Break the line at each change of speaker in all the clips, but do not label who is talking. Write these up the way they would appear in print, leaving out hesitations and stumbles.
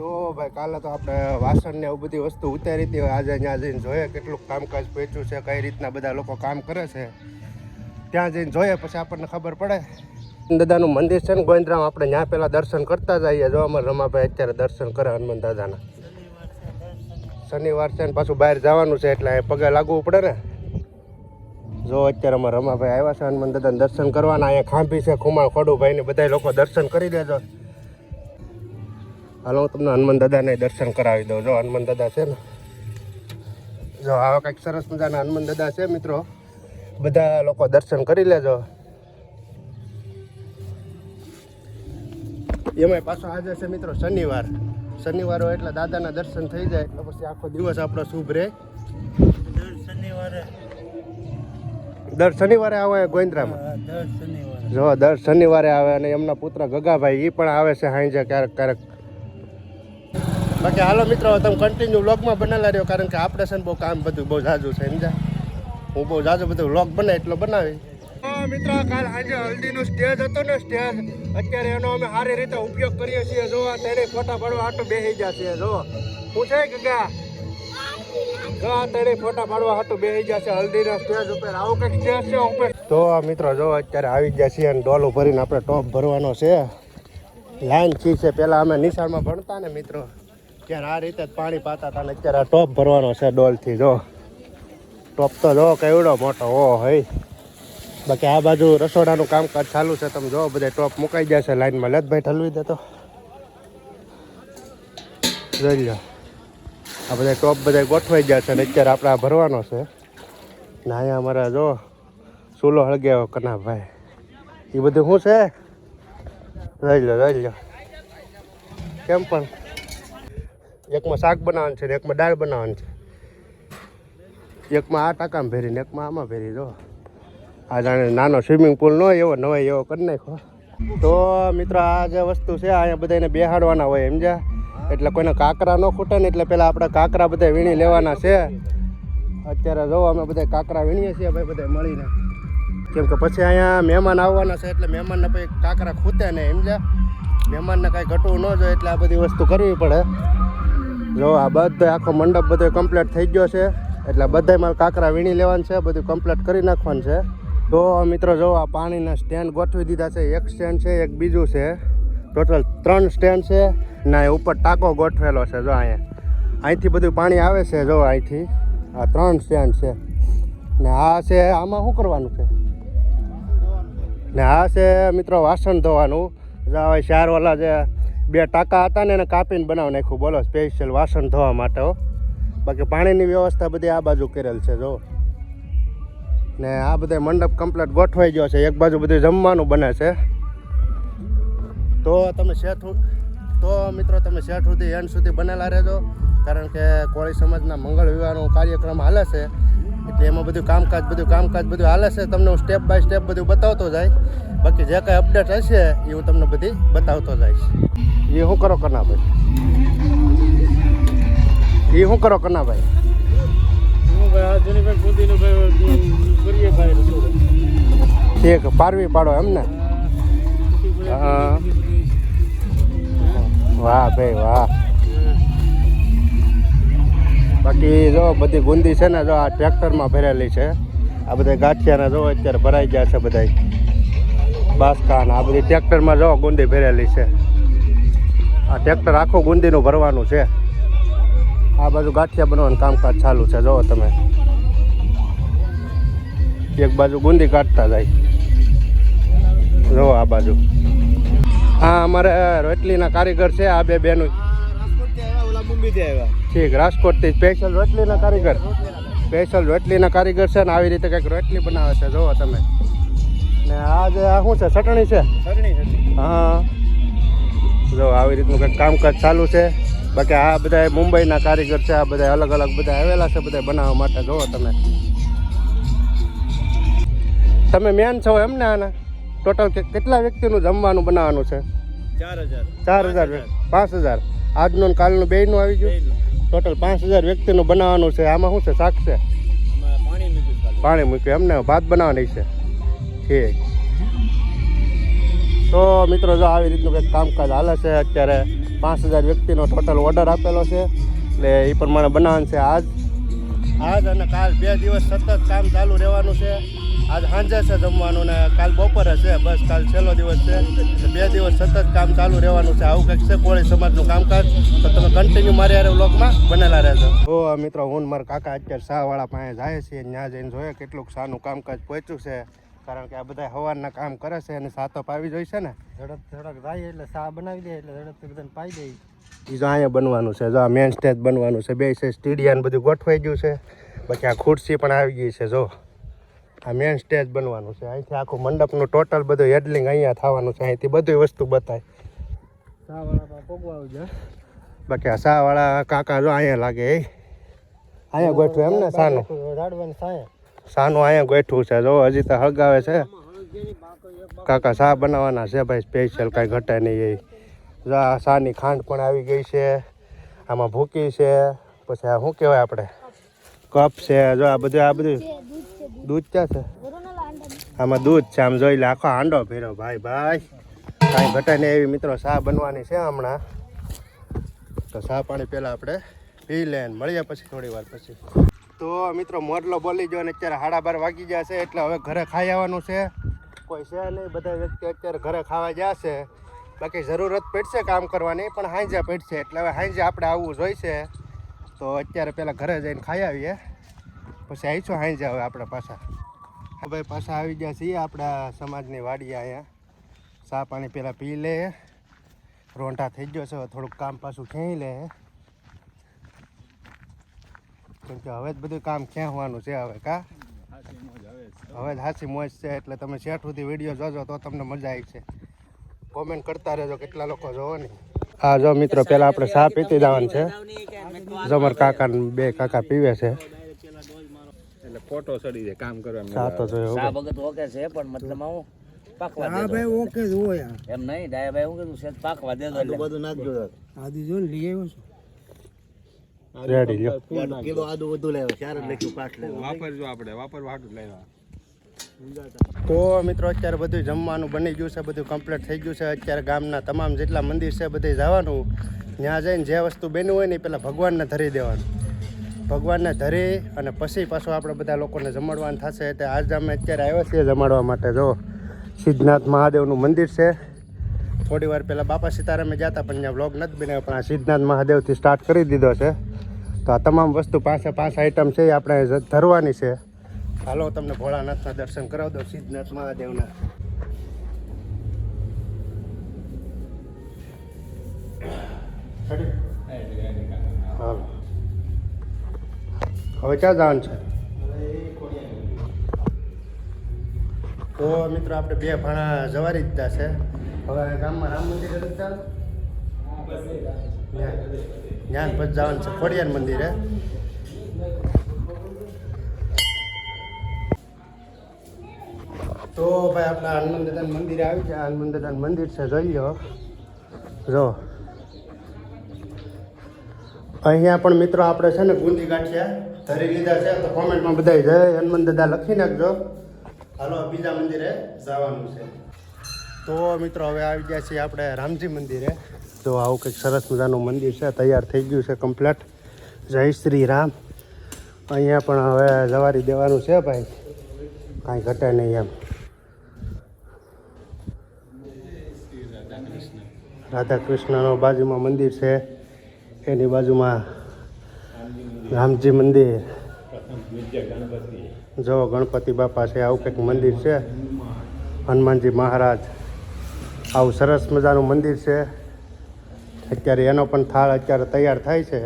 તો ભાઈ કાલે તો આપણે વાસણ ને એવું બધી વસ્તુ ઉતારી હતી. આજે ત્યાં જઈને જોઈએ કેટલું કામકાજ પહોંચ્યું છે, કઈ રીતના બધા લોકો કામ કરે છે. ત્યાં જઈને જોઈએ પછી આપણને ખબર પડે. દાદાનું મંદિર છે ને ગોવિંદરામ, આપણે ત્યાં પહેલાં દર્શન કરતા જઈએ. જો અમારે રમાભાઈ અત્યારે દર્શન કરે હનુમાન દાદાના. શનિવાર છે ને પાછું બહાર જવાનું છે એટલે પગે લાગવું પડે ને. જો અત્યારે અમારે રમાભાઈ આવ્યા છે હનુમાન દાદાને દર્શન કરવાના. અહીંયા ખાંભી છે ખુમાણ ખોડુભાઈ ને બધા લોકો દર્શન કરી દેજો. હાલો હું તમને હનુમાન દાદાને દર્શન કરાવી દઉં. જો હનુમાન દાદા છે ને, જો આવા કંઈક સરસ મજાના હનુમાન દાદા છે મિત્રો. બધા લોકો દર્શન કરી લેજો. એમાંય પાછો આજે છે મિત્રો શનિવાર. શનિવાર હોય એટલે દાદાના દર્શન થઈ જાય એટલે પછી આખો દિવસ આપણો શુભ રહે. દર શનિવારે આવે ગોવિંદરામાં. જો દર શનિવારે આવે અને એમના પુત્ર ગગાભાઈ એ પણ આવે છે સાંજે ક્યારેક ક્યારેક. બાકી હાલો મિત્રો તમે કન્ટિન્યુ વ્લોગમાં બનેલા રહ્યો, કારણ કે આપણે છે ને બહુ કામ બધું બહુ ઝાઝું છે સમજા. હું બહુ ઝાઝું બધું વ્લોગ બને એટલો બનાવી. મિત્રો કાલ સાંજે હલ્દીનું સ્ટેજ હતું ને, સ્ટેજ અત્યારે એનો અમે સારી રીતે ઉપયોગ કરીએ છીએ. જો તેને ફોટા પાડવા આટલું બેસી ગયા છે. જો હું છે ગગા, જો તેને ફોટા પાડવા હાટું બેસી ગયા છે હલ્દીના સ્ટેજ ઉપર. આવું કંઈક સ્ટેજ છે ઉપર. તો મિત્રો જો અત્યારે આવી ગયા છીએ અને ડોલું ભરીને આપણે ટોપ ભરવાનો છે. લાઈન છી છે. પહેલાં અમે નિશાળમાં ભણતા ને મિત્રો ત્યારે આ રીતે જ પાણી પાતા હતા ને અત્યારે આ ટોપ ભરવાનો છે ડોલથી. જો ટોપ તો જો કેવડો મોટો હો હોય. બાકી આ બાજુ રસોડાનું કામકાજ ચાલુ છે. તમે જો બધા ટોપ મુકાઈ ગયા છે લાઈનમાં. લતભાઈ ઠલવી દે તો જોઈ લો. આ બધા ટોપ બધા ગોઠવાઈ ગયા છે ને અત્યારે આપણે આ ભરવાનો છે. ને અહીંયા અમારા જો ચૂલો હળગ્યો કનાભાઈ. એ બધું શું છે જોઈ લો. કેમ પણ એકમાં શાક બનાવવાનું છે ને એકમાં દાળ બનાવવાની છે. એકમાં આ ટાંકામાં ભેરી ને એકમાં આમાં ભેરી. જો આ જાણે નાનો સ્વિમિંગ પુલ ન હોય એવો નવાય એવો કરી નાખો. તો મિત્રો આ જે વસ્તુ છે અહીંયા બધાને બેહાડવાના હોય સમજ્યા. એટલે કોઈને કાંકરા ન ખૂટે ને એટલે પહેલાં આપણે કાંકરા બધા વીણી લેવાના છે. અત્યારે જો અમે બધા કાંકરા વીણીએ છીએ ભાઈ બધા મળીને. કેમ કે પછી અહીંયા મહેમાન આવવાના છે એટલે મહેમાનને પછી કાંકરા ખૂટે નહીં સમજ્યા. મહેમાનને કાંઈ ઘટવું ન જોઈએ એટલે આ બધી વસ્તુ કરવી પડે. જો આ બધો આખો મંડપ બધો કમ્પ્લીટ થઈ ગયો છે એટલે બધાય મારે કાંકરા વીણી લેવાનું છે. બધું કમ્પ્લીટ કરી નાખવાનું છે. તો મિત્રો જો આ પાણીના સ્ટેન્ડ ગોઠવી દીધા છે. એક સ્ટેન્ડ છે, એક બીજું છે. ટોટલ 3 સ્ટેન્ડ છે ને ઉપર ટાંકો ગોઠવેલો છે. જો અહીંયા અહીંથી બધું પાણી આવે છે. જો અહીંથી આ 3 સ્ટેન્ડ છે ને આ છે આમાં શું કરવાનું છે ને આ છે મિત્રો વાસણ ધોવાનું. હવે 4 વાલા જે 2 ટાંકા હતા ને એને કાપીને બનાવી નાખ્યું. બોલો સ્પેશિયલ વાસણ ધોવા માટે હો. બાકી પાણીની વ્યવસ્થા બધી આ બાજુ કરેલ છે. જો ને આ બધા મંડપ કમ્પ્લીટ ગોઠવાઈ ગયો છે. એક બાજુ બધું જમવાનું બને છે. તો તમે મિત્રો તમે શેઠ સુધી એન્ડ સુધી બનેલા રહેજો, કારણ કે કોળી સમાજના મંગળ વિવાહનો કાર્યક્રમ હાલે છે એટલે એમાં બધું કામકાજ બધું હાલે છે. તમને હું સ્ટેપ બાય સ્ટેપ બધું બતાવતો જાય. બાકી જે કાંઈ અપડેટ હશે એ હું તમને બધી બતાવતો જઈશ. એ શું કરો કનાભાઈ? ઠીક પારવી પાડો એમ ને? હા વાહ ભાઈ વાહ. બાકી જો બધી ગુંદી છે ને જો આ ટ્રેક્ટરમાં ભરેલી છે. આ બધા ગાંઠિયાના જો અત્યારે ભરાઈ ગયા છે બધા બાસકા. આ બધી ટ્રેક્ટરમાં જો ગુંદી ભરેલી છે. આ ટ્રેક્ટર આખું ગુંદીનું ભરવાનું છે. આ બાજુ ગાંઠિયા બનાવવાનું કામકાજ ચાલુ છે. જો તમે એક બાજુ ગુંદી કાઢતા જાય. જો આ બાજુ હા અમારે રોટલીના કારીગર છે. આ બે બેનું ઠીક રાજકોટથી સ્પેશિયલ રોટલીના કારીગર છે ને આવી રીતે કંઈક રોટલી બનાવે છે. જુઓ તમે. ને આ જે આ શું છે ચટણી છે? હા જો આવી રીતનું કંઈક કામકાજ ચાલુ છે. બાકી આ બધા મુંબઈના કારીગર છે. આ બધા અલગ અલગ બધા આવેલા છે બધા બનાવવા માટે. જુઓ તમે મેન છો એમ ને? આના ટોટલ કેટલા વ્યક્તિનું જમવાનું બનાવવાનું છે? 4000 5000 આજનું કાલનું બેયનું આવી ગયું. ટોટલ 5000 વ્યક્તિનું બનાવવાનું છે. આમાં શું છે? શાક છે? પાણી મૂક્યું એમને? ભાત બનાવવાની છે. ઠીક તો મિત્રો જો આવી રીતનું કંઈક કામકાજ હાલે છે. અત્યારે 5000 વ્યક્તિનો ટોટલ ઓર્ડર આપેલો છે, એટલે એ પ્રમાણે બનાવવાનું છે. આજ અને કાલ 2 દિવસ સતત કામ ચાલુ રહેવાનું છે. આજ સાંજે છે જમવાનું ને કાલ બપોરે છે, બસ કાલ છેલ્લો દિવસ છે. 2 દિવસ સતત કામ ચાલુ રહેવાનું છે. આવું કંઈક છે કોળી સમાજનું કામકાજ. તો તમે કન્ટિન્યુ મારી હારે વ્લોગમાં બનેલા રહેજો. તો મિત્રો હું મારા કાકા અત્યારે શાહવાળા પાસે જાય છે. ત્યાં જઈને જોઈએ કેટલુંક શાહનું કામકાજ પહોંચ્યું છે, કારણ કે આ બધા સવારના કામ કરે છે અને સાતપ આવી જોઈશે ને
ધડક જાય એટલે શા બનાવી દે એટલે ઝડપથી બધાને પાઈ દે.
એ જો અહીંયા બનવાનું છે. જો આ મેન સ્ટેજ બનવાનું છે. 2 છે સ્ટેડિયમ બધું ગોઠવાઈ ગયું છે. પછી આ ખુરશી પણ આવી ગઈ છે. જો આ મેન સ્ટેજ બનવાનું છે. અહીંથી આખું મંડપનું ટોટલ બધું હેડલિંગ અહીંયા થવાનું છે. અહીંથી બધી વસ્તુ બતાય.
શાહવાળા પોગવા આવી જાય.
બાકી આ શાહવાળા કાકા જો અહીંયા લાગે. અહીંયા ગોઠવું એમ ને શાનું
રાડવાની સાયા
શાનું અહીંયા ગોઠવું છે. જો હજી તો હળગાવે છે. કાકા શાહ બનાવવાના છે ભાઈ સ્પેશિયલ, કાંઈ ઘટે નહીં. એ જો આ શાની ખાંડ પણ આવી ગઈ છે. આમાં ભૂકી છે. પછી આ શું કહેવાય આપણે કપ છે. જો આ બધું દૂધ ક્યાં છે? આમાં દૂધ છે. આમ જોઈ લે આખો હાંડો ભેરો ભાઈ. કાંઈ ઘટે નહીં એવી મિત્રો શાહ બનવાની છે હમણાં. તો શાહ પાણી પહેલાં આપણે પી લે, મળીએ પછી થોડી વાર પછી. તો મિત્રો મોરલો બોલી ગયો અને અત્યારે 12:30 વાગી ગયા છે, એટલે હવે ઘરે ખાઈ આવવાનું છે. કોઈ છે નહીં, બધા વ્યક્તિ અત્યારે ઘરે ખાવા જશે. બાકી જરૂરત પડશે કામ કરવાની, પણ હાંજે પડશે. એટલે હવે હાંજે આપણે આવવું જોઈશે. તો અત્યારે પહેલાં ઘરે જઈને ખાઈ આવીએ, પછી આવીશું હાંજે. હવે આપણે પાછા આવી ગયા છીએ આપણા સમાજની વાડીએ. અહીંયા ચા પાણી પહેલાં પી લે. રોંઢા થઈ ગયો છે, થોડુંક કામ પાછું ખેંચી લે, કેમ કે હવે જ બધું કામ ખેંચવાનું છે. હવે હવે હાચી મોજ છે. એટલે તમે શેઠ સુધી વિડીયો જોજો તો તમને મજા આવી છે. કોમેન્ટ કરતા રહેજો કેટલા લોકો જોવો ને. હા જો મિત્રો પહેલાં આપણે ચા પીતી જવાનું છે. જો મારા કાકા 2 કાકા પીવે છે.
એટલે ફોટો ચડી જાય કામ કરવાનું.
ચા તો જોયો
સા વગર ઓકે છે, પણ મતલબ આવું પાકવા દે.
હા ભાઈ ઓકે જ હોય
એમ નહીં ડાય ભાઈ હું કીધું છે પાકવા દે દો.
બધું નાખજો.
આદુ જો ને લઈ આવ્યો છું.
રેડી લ્યો.
કિલો આદુ વધુ લેવા, 4 લખ્યું 5 લેવા. વાપરજો આપણે વાપરવા હાટું લેવા.
તો મિત્રો અત્યારે બધું જમવાનું બની ગયું છે, બધું કમ્પ્લીટ થઈ ગયું છે. અત્યારે ગામના તમામ જેટલા મંદિર છે બધે જવાનું. ત્યાં જઈને જે વસ્તુ બન્યું હોય ને એ પહેલાં ભગવાનને ધરી દેવાનું. ભગવાનને ધરી અને પછી પાછું આપણે બધા લોકોને જમાડવાનું થશે. એટલે આજે અમે અત્યારે આવ્યા છીએ જમાડવા માટે. જો સિદ્ધનાથ મહાદેવનું મંદિર છે. થોડી વાર પહેલાં બાપા સીતારામે ગયા હતા, પણ ત્યાં વ્લોગ નથી બનાવ્યો. પણ આ સિદ્ધનાથ મહાદેવથી સ્ટાર્ટ કરી દીધો છે. તો આ તમામ વસ્તુ 5 આઈટમ છે એ આપણે ધરવાની છે. હાલો તમને ભોળાનાથના દર્શન કરાવી દો, સિદ્ધનાથ મહાદેવના. હાલો હવે ક્યાં જવાનું છે? તો મિત્રો આપણે 2 ભાણા જવારી દીધા છે. હવે ગામમાં રામ મંદિરે નથી ચાલ, જ્ઞાન પછી જવાનું છે ખોડિયાર મંદિરે. તો ભાઈ આપણા હનુમાન દાદાના મંદિરે આવી છે. હનુમાન દાદાનું મંદિર છે, જોઈ લો. જો અહીંયા પણ મિત્રો આપણે છે ને બુંદી ગાંઠિયા ધરી લીધા છે. તો કોમેન્ટમાં બધાય જય હનુમાન દાદા લખી નાખજો. હાલો બીજા મંદિરે જવાનું છે. તો મિત્રો હવે આવી ગયા છીએ આપણે રામજી મંદિરે. જો આવું કંઈક સરસ મજાનું મંદિર છે, તૈયાર થઈ ગયું છે કમ્પ્લીટ. જય શ્રી રામ. અહીંયા પણ હવે જવારી દેવાનું છે ભાઈ, કાંઈ ઘટે નહીં એમ. રાધા કૃષ્ણનો બાજુમાં મંદિર છે, એની બાજુમાં રામજી મંદિર. જો ગણપતિ બાપા છે, આવું કંઈક મંદિર છે. હનુમાનજી મહારાજ, આવું સરસ મજાનું મંદિર છે. અત્યારે એનો પણ થાળ અત્યારે તૈયાર થાય છે.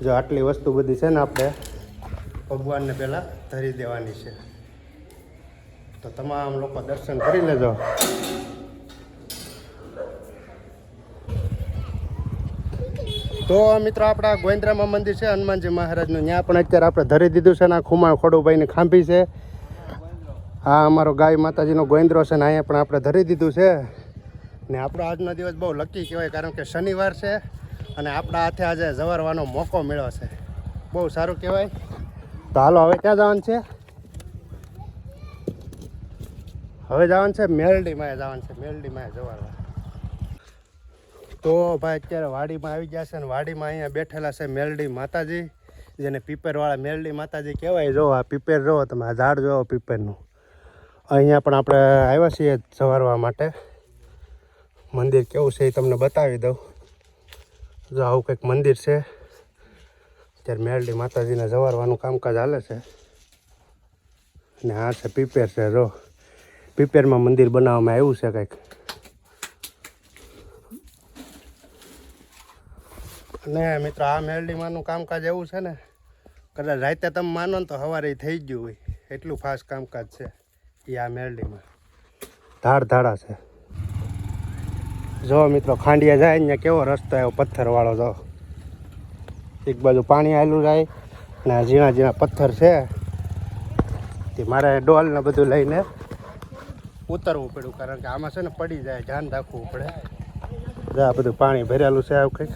જો આટલી વસ્તુ બધી છે ને આપણે ભગવાનને પહેલાં ધરી દેવાની છે. તો તમામ લોકો દર્શન કરી લેજો. તો મિત્રો આપણા ગોવિંદરામાં મંદિર છે હનુમાનજી મહારાજનું, ત્યાં પણ અત્યારે આપણે ધરી દીધું છે. ને આ ખુમાણ ખોડુભાઈની ખાંભી છે. આ અમારો ગાય માતાજીનો ગોવિંદરો છે ને અહીંયા પણ આપણે ધરી દીધું છે. ને આપણો આજનો દિવસ બહુ લકી કહેવાય, કારણ કે શનિવાર છે અને આપણા હાથે આજે જવારવાનો મોકો મળ્યો છે. બહુ સારું કહેવાય. તો હાલો હવે ક્યાં જવાનું છે? હવે જવાનું છે મેલડીમાં જવાનું છે, મેલડીમાં જવાનું. તો ભાઈ અત્યારે વાડીમાં આવી ગયા છે ને વાડીમાં અહીંયા બેઠેલા છે મેલડી માતાજી, જેને પીપરવાળા મેલડી માતાજી કહેવાય. જો આ પીપર જોવો તમે, આ ઝાડ જોવો પીપરનું. અહીંયા પણ આપણે આવ્યા છીએ સવારવા માટે. મંદિર કેવું છે એ તમને બતાવી દઉં. જો આવું કંઈક મંદિર છે. અત્યારે મેલડી માતાજીને જવારવાનું કામકાજ હાલે છે. ને આ છે પીપેર છે. જો પીપેરમાં મંદિર બનાવવામાં આવ્યું છે કંઈક. અને મિત્રો આ મેલડીમાંનું કામકાજ એવું છે ને, કદાચ રાતે તમે માનો ને તો સવારે થઈ ગયું હોય, એટલું ફાસ્ટ કામકાજ છે એ આ મેલડીમાં. ધાડા છે. જો મિત્રો ખાંડિયા જાય અહીંયા કેવો રસ્તો આવ્યો પથ્થરવાળો. જો એક બાજુ પાણી આવેલું જાય ને ઝીણા ઝીણા પથ્થર છે. તે મારે ડોલ ને બધું લઈને ઉતરવું પડ્યું, કારણ કે આમાં છે ને પડી જાય, ધ્યાન રાખવું પડે. જો આ બધું પાણી ભરેલું છે આવું કંઈક.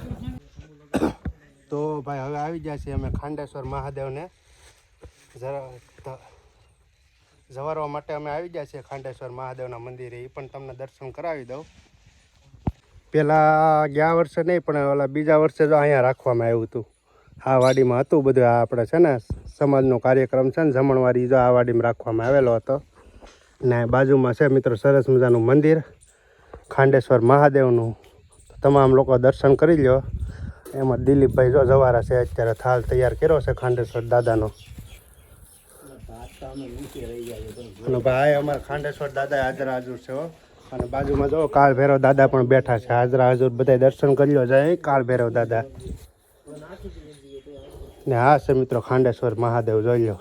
તો ભાઈ હવે આવી ગયા છીએ અમે ખાંડેશ્વર મહાદેવને જવારવા માટે. અમે આવી ગયા છીએ ખાંડેશ્વર મહાદેવના મંદિરે. એ પણ તમને દર્શન કરાવી દઉં. પહેલાં ગયા વર્ષે નહીં પણ ઓલા બીજા વર્ષે જો અહીંયા રાખવામાં આવ્યું હતું. આ વાડીમાં હતું બધું. આ આપણે છે ને સમાજનો કાર્યક્રમ છે ને જમણવારી, જો આ વાડીમાં રાખવામાં આવેલો હતો. ને બાજુમાં છે મિત્રો સરસ મજાનું મંદિર ખાંડેશ્વર મહાદેવનું. તમામ લોકો દર્શન કરી લો. એમાં દિલીપભાઈ જો જવારા છે, અત્યારે થાળ તૈયાર કર્યો છે ખાંડેશ્વર દાદાનો. અને ભાઈ અમારા ખાંડેશ્વર દાદા હાજરા હજુર છે. અને બાજુમાં જો કાળ ભૈરવ દાદા પણ બેઠા છે, હાજરા હજુર. બધા દર્શન કરી લો જાય કાળ ભૈરવ દાદા. ને હા છે મિત્રો ખાંડેશ્વર મહાદેવ, જોઈ લો.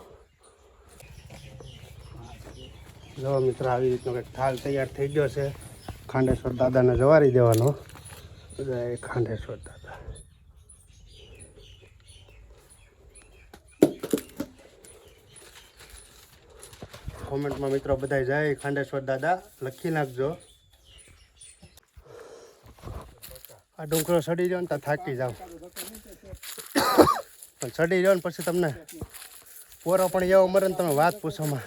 જો મિત્રો આવી રીતનો કંઈક થાળ તૈયાર થઈ ગયો છે. ખાંડેશ્વર દાદાને જવારી દેવાનો. જય ખાંડેશ્વર દાદા. કોમેન્ટમાં મિત્રો બધા જય ખાંડેશ્વર દાદા લખી નાખજો. આ ડુંગરો ચડી જાઓ ને તો થાકી જાઓ, પણ ચડી જાઓ ને પછી તમને પોરો પણ એવો મરે ને તમે વાત પૂછોમાં.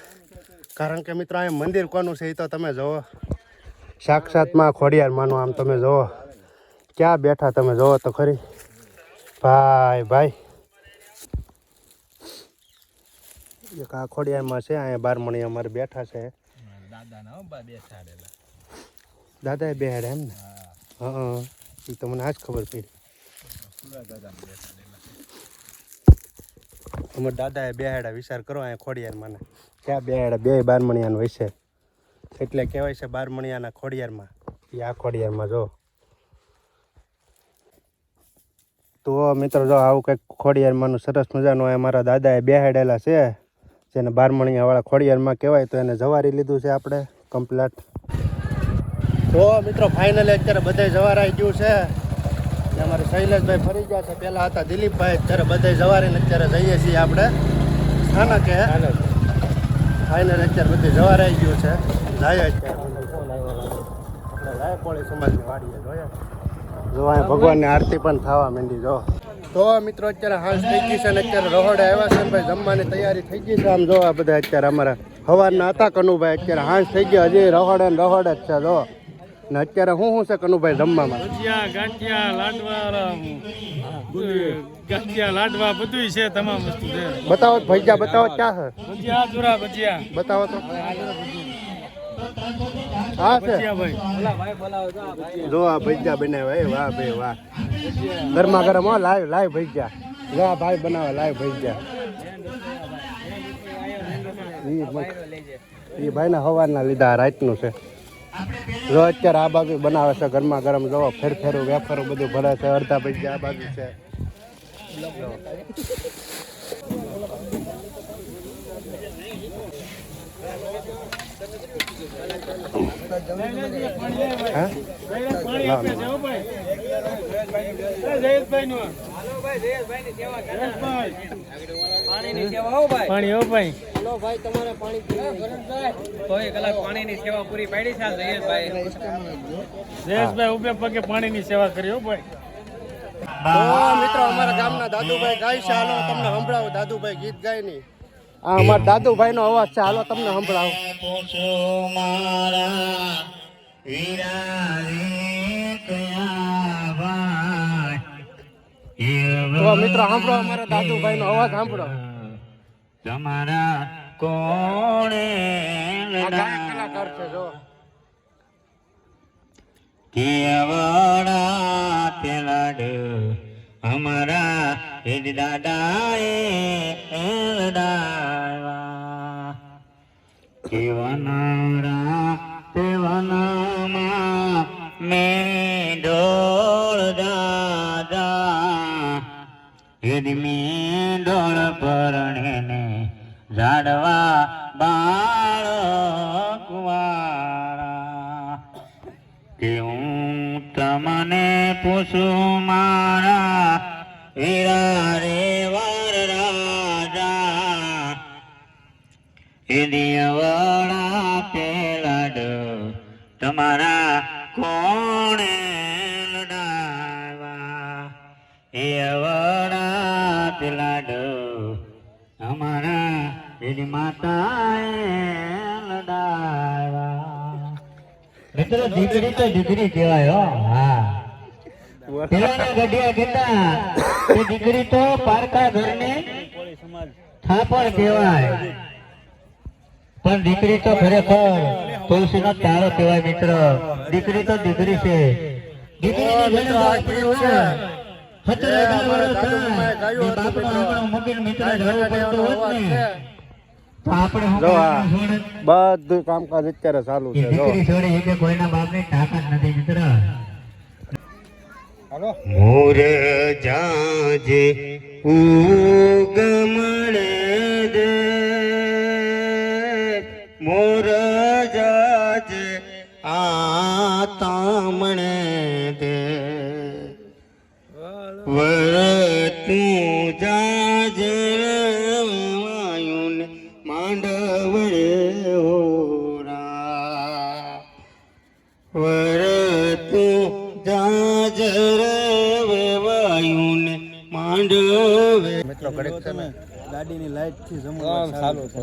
કારણ કે મિત્રો અહીં મંદિર કોનું છે એ તો તમે જુઓ, સાક્ષાતમાં ખોડિયાર માનું. આમ તમે જુઓ ક્યાં બેઠા, તમે જુઓ તો ખરી. ભાઈ એક આ ખોડિયારમાં છે, અહીંયા બારમણી અમારે બેઠા છે. દાદા બેહાડે એમ ને? હા, એ તો મને આજ ખબર પડી. અમારે દાદાએ બેહાડા, વિચાર કરો અહીંયા ખોડિયારમાં ને ક્યાં બેહાડા. બે બારમણિયાનું હોય છે એટલે કહેવાય છે બારમણિયાના ખોડિયારમાં. એ આ ખોડિયારમાં જો. તો મિત્રો જો આવું કંઈક ખોડિયારમાંનું સરસ મજાનું અમારા દાદાએ બેહાડેલા છે, જેને બારમણિયાવાળા ખોડિયારમાં કહેવાય. તો એને જવારી લીધું છે આપણે કમ્પ્લેટ. તો મિત્રો ફાઇનલી અત્યારે બધા જવારાઈ ગયું છે. અમારે શૈલેષભાઈ ફરી ગયા છે. પહેલાં હતા દિલીપભાઈ, અત્યારે બધા જવારીને અત્યારે જઈએ છીએ આપણે સ્થાનકે. ફાઇનલ અત્યારે બધી જવારાઈ ગયું છે. જાય અત્યારે આપણે રાયકોળી સમાજની વાડીએ જોયા. જો અહીંયા ભગવાનની આરતી પણ થવા માંડી. જો તો મિત્રો અત્યારે હાંસ થઈ ગઈ છે ને અત્યારે રહોડે આવ્યા છે ને ભાઈ જમવાની તૈયારી થઈ ગઈ છે. આમ જો આ બધા અત્યારે અમારા સવારના હતા કનુભાઈ, અત્યારે હાંસ થઈ ગયા. હજી રહોડે ને રહોડે જ છે. જો ને અત્યારે શું છે કનુભાઈ જમવામાં?
ગાંઠિયા લાડવા બધું છે, તમામ વસ્તુ છે.
બતાવો ભજીયા, બતાવો ક્યાં છે
ભજીયા
બતાવો તો. હા છે જો આ ભજીયા બનાવ્યા. વાહ ભાઈ વાહ, ગરમા ગરમ હો. લાઈવ ભજીયા. જો આ ભાઈ બનાવે લાઈવ ભજીયા. એ ભાઈના સવારના લીધા, રાતનું છે. જો અત્યારે આ બાજુ બનાવે છે ગરમા ગરમ. જો ફેરફેરું વેફરું બધું ભરે છે. અડધા ભજીયા આ બાજુ છે.
પાણીની સેવા પૂરી પાડી છે જયેશભાઈ. ઉભે પગે પાણીની સેવા કરી હો ભાઈ.
તો મિત્રો અમારા ગામના દાદુભાઈ ગાય છે. હાલો તમને સંભળાવું. દાદુભાઈ ગીત ગાય નહીં. આ અમારા દાદુભાઈનો અવાજ છે, હાલો તમને સંભળાવો. તો મિત્રો સાંભળો, અમારા દાદુભાઈનો અવાજ સાંભળો.
તમારા કોણે
આ ગાયક કલાકાર છે જો.
કેવડા તેલાડ અમારા હેડ દાદાએ એલડાવા કેવનારા તેવનામાં મેં ડોળ દાદા હેડ મેં ડોળ પરણે ઝાડવા બાળકવાળા કે હું તમને પૂછું મારા હીરા રે વર રાજા એ દિયવડા પેલાડ તમારા કોણે લડાવા એ અવડા પેલાડ અમારા એની માતાએ લડાવા. મિત્રો દીકરી તો દીકરી કહેવાય હો. હા, પેલાના ગઢિયા કહેતા કે દીકરી તો પારકા ઘરને થાપણ કહેવાય, પણ દીકરી તો ખરેખર તુલસીનો તારો કહેવાય. મિત્ર દીકરી તો દીકરી છે. દીકરીની
મિત્રો આ ગીત છે. અમારા દાદુભાઈએ ગાયું હતું મિત્રો. જો આ બધું કામકાજ અત્યારે ચાલુ છે જો.
કોઈના બાપને તાકાત નથી મિત્ર.
હાલો.
મોર જાજે ઉગમણે દે મોર જાજે આતામણે દે વર તું જાજે વાયુને માંડવડે હોરા વર તું જાજર વાયુને માંડવે.
મિત્રો ઘડીક છે ને
ગાડીની લાઈટ થી જમવાનું ચાલુ છે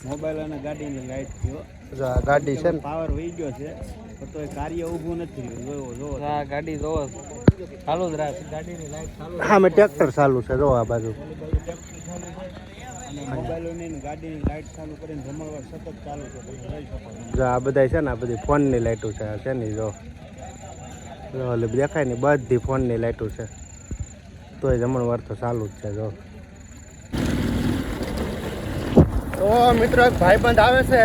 મોબાઈલ અને ગાડીની લાઈટ થી
જો આ ગાડી છે ને
પાવર વહી ગયો છે પણ તો એ કાર્ય ઊભું નથી રહ્યું. જોવો આ ગાડી જોવો ચાલુ જ રાખે, ગાડીની લાઈટ ચાલુ
હા મેં ટ્રેક્ટર ચાલુ છે જો આ બાજુ.
અને મોબાઈલોની ગાડીની લાઈટ ચાલુ કરીને જમણવાર સતત ચાલુ છે, તમે જોઈ શકો છો.
જો આ બધા છે ને આ બધી ફોનની લાઈટો છે. આ છે ને જો ઓલી દેખાય ને બધી ફોનની લાઈટો છે, તોય જમણવાર તો ચાલુ જ છે જો. તો મિત્રો એક ભાઈબંધ આવે છે,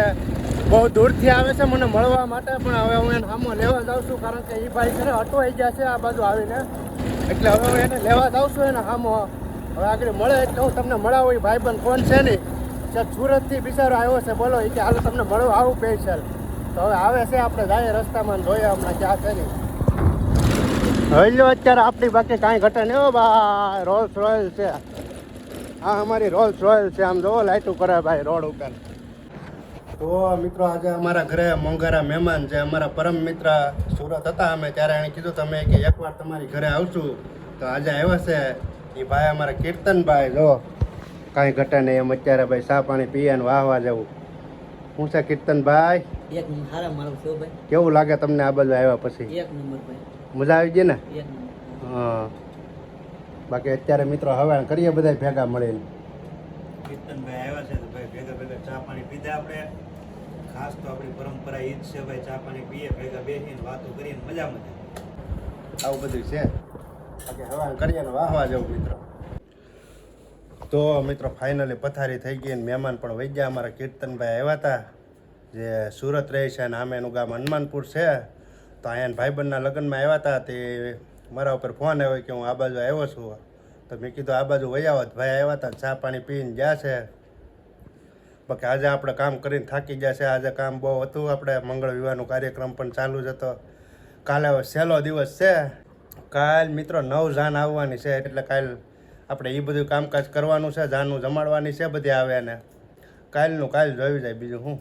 બહુ દૂરથી આવે છે મને મળવા માટે, પણ હવે હું એને સામો લેવા જાઉં છું, કારણ કે એ ભાઈ છે ને અટવાઈ ગયા છે આ બાજુ આવીને, એટલે હવે હું એને લેવા જાઉં છું એને સામો. હવે આગળ મળે એટલે હું તમને મળાવું. એ ભાઈબંધ કોણ છે ને, સુરતથી બિચારો આવ્યો છે, બોલો એ કે હાલો તમને મળવા આવું સ્પેશિયલ. તો હવે આવે છે, આપણે જાય રસ્તામાં જોઈએ હમણાં ક્યાં છે ને. હલો અત્યારે આપણી બાકી કાંઈ ઘટે નહીં હો ભાઈ. રોલ્સ રોયલ છે આ અમારી રોલ્સ રોયલ છે. આમ જોવો લાઈટું કરે ભાઈ રોડ ઉપર. તો મિત્રો આજે અમારા ઘરે મોંઘારા મહેમાન છે, અમારા પરમ મિત્ર સુરત હતા અમે, ત્યારે એણે કીધું તમે કે એકવાર તમારી ઘરે આવશું, તો આજે આવ્યા છે એ ભાઈ અમારા કીર્તનભાઈ. જો કાંઈ ઘટે નહીં એમ અત્યારે ભાઈ ચા પાણી પીએ ને વાહવા જવું. શું છે કીર્તનભાઈ,
એક સારા મારો છો ભાઈ,
કેવું લાગે તમને આ બાજુ આવ્યા પછી?
એક નંબર ભાઈ,
મજા આવી ગઈ ને?
એક નંબર.
હા, બાકી અત્યારે મિત્રો હવે કરીએ બધા ભેગા મળીને.
કીર્તનભાઈ આવ્યા છે તો ભાઈ ભેગા ભેગા ચા પાણી પીધા. આપણે ખાસ તો આપણી પરંપરા ઈ જ છે ભાઈ, ચા પાણી પીએ ભેગા બેસીને વાતો કરીએ ને મજા મજા.
આવું બધું છે. બાકી હવે કરીએ ને વાહવા જવું મિત્રો. તો મિત્રો ફાઇનલી પથારી થઈ ગઈ ને મહેમાન પણ વહી ગયા. અમારા કીર્તનભાઈ આવ્યા હતા જે સુરત રહે છે અને આમે એનું ગામ હનુમાનપુર છે. તો અહીંયા ભાઈબંધના લગ્નમાં આવ્યા હતા. તે મારા ઉપર ફોન આવ્યો કે હું આ બાજુ આવ્યો છું, તો મેં કીધું આ બાજુ વહી આવો. ભાઈ આવ્યા હતા, ચા પાણી પીને ગયા છે. બાકી આજે આપણે કામ કરીને થાકી ગયા છે. આજે કામ બહુ હતું, આપણે મંગળ વિવાહનો કાર્યક્રમ પણ ચાલુ જ હતો. કાલે હવે સહેલો દિવસ છે. કાલ મિત્રો 9 જાન આવવાની છે, એટલે કાલ આપણે એ બધું કામકાજ કરવાનું છે. જાનનું જમાડવાની છે બધી આવે ને કાલનું કાલ જોઈ જાય, બીજું શું.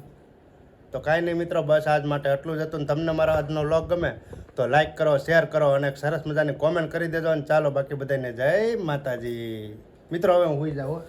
તો કાંઈ નહીં મિત્રો, બસ આજ માટે એટલું જ હતું. તમને મારો આજનો વ્લોગ ગમે તો લાઈક કરો, શેર કરો અને એક સરસ મજાની કોમેન્ટ કરી દેજો. અને ચાલો બાકી બધાને જય માતાજી. મિત્રો હવે હું સુઈ જાઉં.